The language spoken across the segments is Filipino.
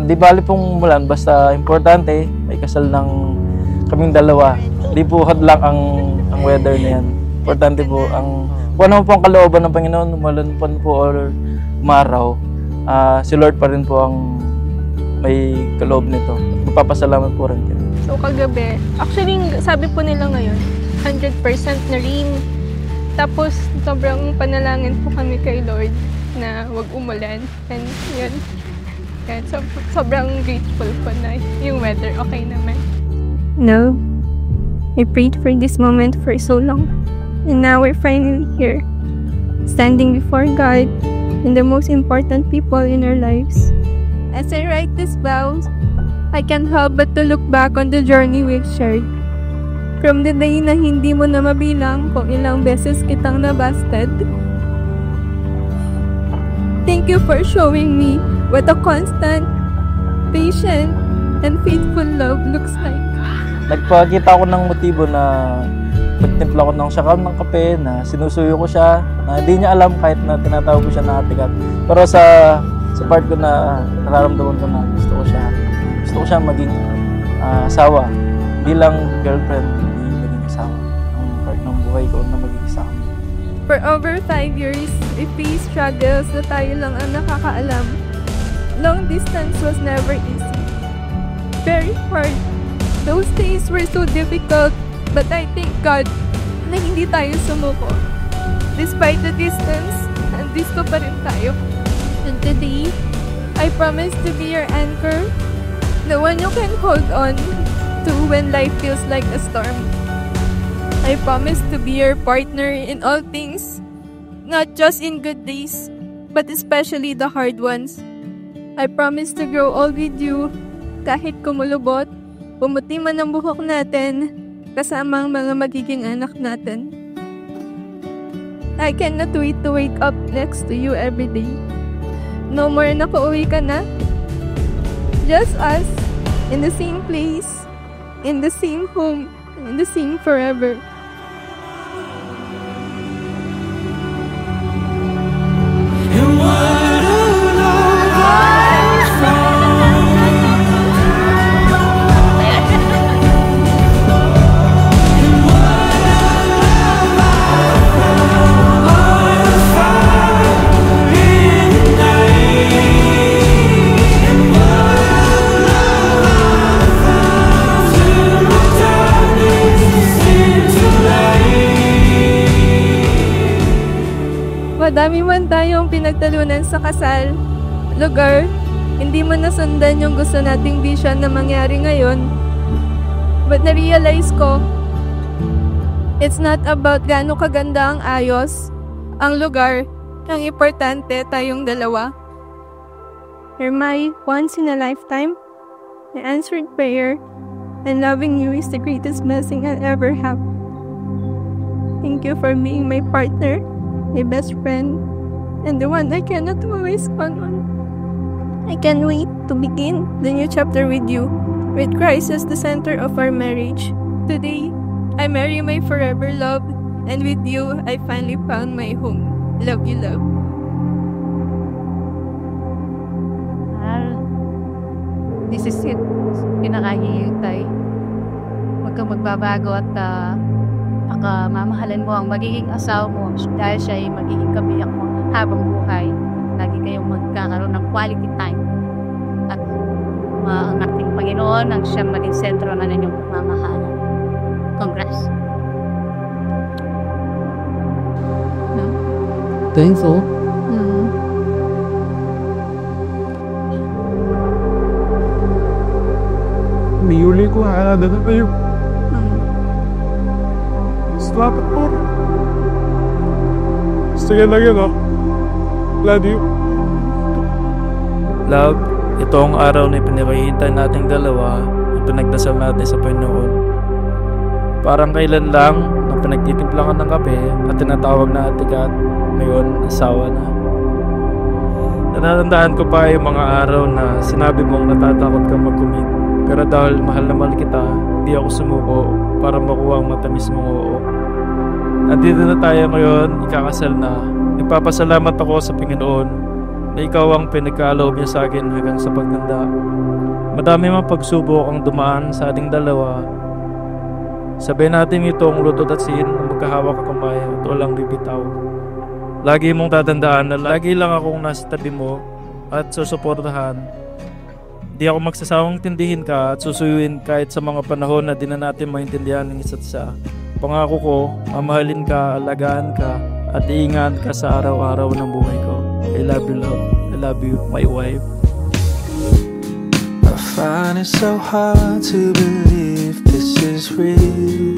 Di bali pong mulan, basta importante, may kasal ng kaming dalawa. Di po hadlang ang weather na yan. Importante po, kung ano po ang kalooban ng Panginoon, umulan po or umaraw, si Lord pa rin po ang may kaloob nito. Magpapasalamat po rin kayo. So kagabi, actually sabi po nila ngayon, 100% na rain. Tapos sobrang panalangin po kami kay Lord na wag umulan. And yun, sobrang grateful po na yung weather okay naman. No, I prayed for this moment for so long. And now we're finally here, standing before God and the most important people in our lives. As I write these vows, I can't help but to look back on the journey we've shared. From the day na hindi mo na mabilang kung ilang beses kitang nabasted. Thank you for showing me what a constant, patient, and faithful love looks like. Nagpakita ako ng motibo na nagtimpla ko ng sakal ng kape, na sinusuyo ko siya, na hindi niya alam kahit na tinatawag ko siya na atikat. Pero sa part ko na nararamdaman ko na gusto ko siya maging asawa. Hindi lang girlfriend, hindi maging asawa. Ang part ng buhay ko na maging asawa. For over 5 years, we faced struggles na tayo lang ang nakakaalam. Long distance was never easy. Very hard. Those days were so difficult, but I thank God na hindi tayo sumuko. Despite the distance, nandito pa rin tayo. And today, I promise to be your anchor, the one you can hold on to when life feels like a storm. I promise to be your partner in all things, not just in good days, but especially the hard ones. I promise to grow old with you, kahit kumulubot, pumuti man ang buhok natin, kasama ang mga magiging anak natin. I cannot wait to wake up next to you every day. No more na pauwi ka na. Just us, in the same place, in the same home, in the same forever. Madami man tayong pinagtalunan sa kasal, lugar, hindi mo nasundan yung gusto nating vision na mangyari ngayon. But na-realize ko, it's not about gaano kaganda ang ayos, ang lugar, ang importante tayong dalawa. You're my once in a lifetime, my answered prayer, and loving you is the greatest blessing I'll ever have. Thank you for being my partner, my best friend, and the one I cannot always count on. I can't wait to begin the new chapter with you, with Christ as the center of our marriage. Today, I marry my forever love, and with you, I finally found my home. Love you, love. This is it. Pinakahihintay. Huwag kang magbabago at mamahalan mo ang magiging asawa mo dahil siya ay magiging kabiyak mo habang buhay. Lagi kayong magkakaroon ng quality time. At ang ating Panginoon ang siyang maging sentro na ninyong pagmamahalan. Congrats. No? Thanks, oh. Niuli ko haalala na tayo. Salamat po. Sige lang yun, oh. Love you. Love, ito ang araw na pinakihintay nating dalawa, ipinagdasal natin sa Panginoon. Parang kailan lang na pinagtitimpla ka ng kape at tinatawag na atikat, ngayon asawa na. Natatandaan ko pa yung mga araw na sinabi mong natatakot kang mag-commit. Pero dahil mahal na mahal kita, di ako sumuko para makuha ang matamis mong oo. Nandito na tayo ngayon, ikakasal na. Nagpapasalamat ako sa Panginoon na ikaw ang pinagkaloob niya sa akin hanggang sa pagtanda. Madami mang pagsubok ang dumaan sa ating dalawa. Sabihin natin itong lutot at sin na magkahawak ka kamay at walang bibitaw. Lagi mong tatandaan na lagi lang akong nasa tabi mo at susuportahan. Di ako magsasawang tindihin ka at susuyuin kahit sa mga panahon na di na natin maintindihan ng isa't isa. Pangako ko, mamahalin ka, alagaan ka, at iingat ka sa araw-araw ng buhay ko. I love you, love. I love you, my wife. I find it so hard to believe this is real.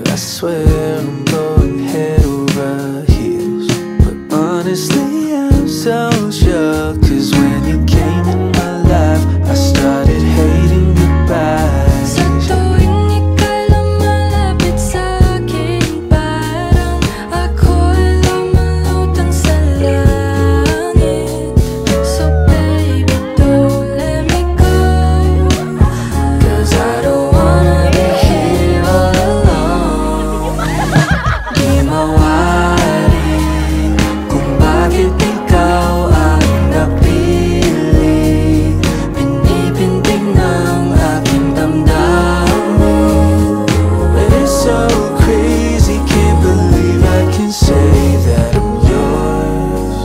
I swear I'm going head over heels, but honestly I'm so shocked. 'Cause when you came in my life, I started hating goodbye. Sa tuwing ika'y lumalapit sa'kin, parang ako'y lumalutang sa langit. So baby, don't let me go, 'cause I don't wanna be here all alone. Di mawari kung bakit ikaw ang napili. Pinipintig ng aking damdamin. It's so crazy, can't believe I can say that I'm yours.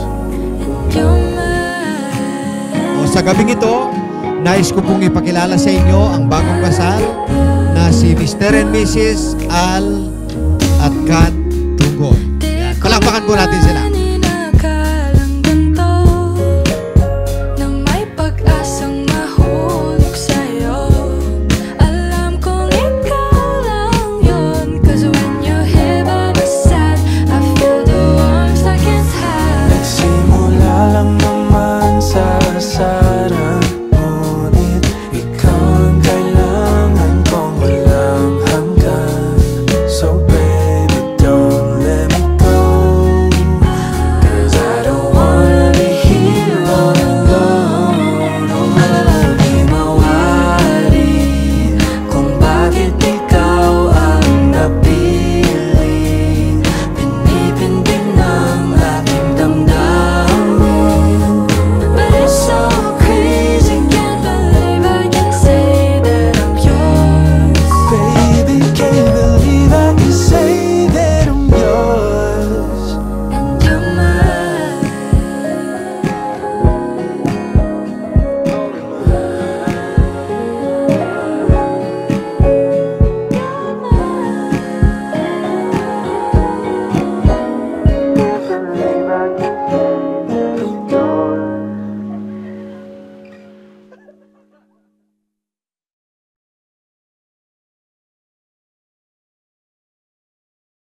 You're mine. O sa gabing ito, nais ko pong ipakilala sa inyo ang bagong kasal na si Mr. and Mrs. Al at Kat Tugon. Palakpakan po natin sila.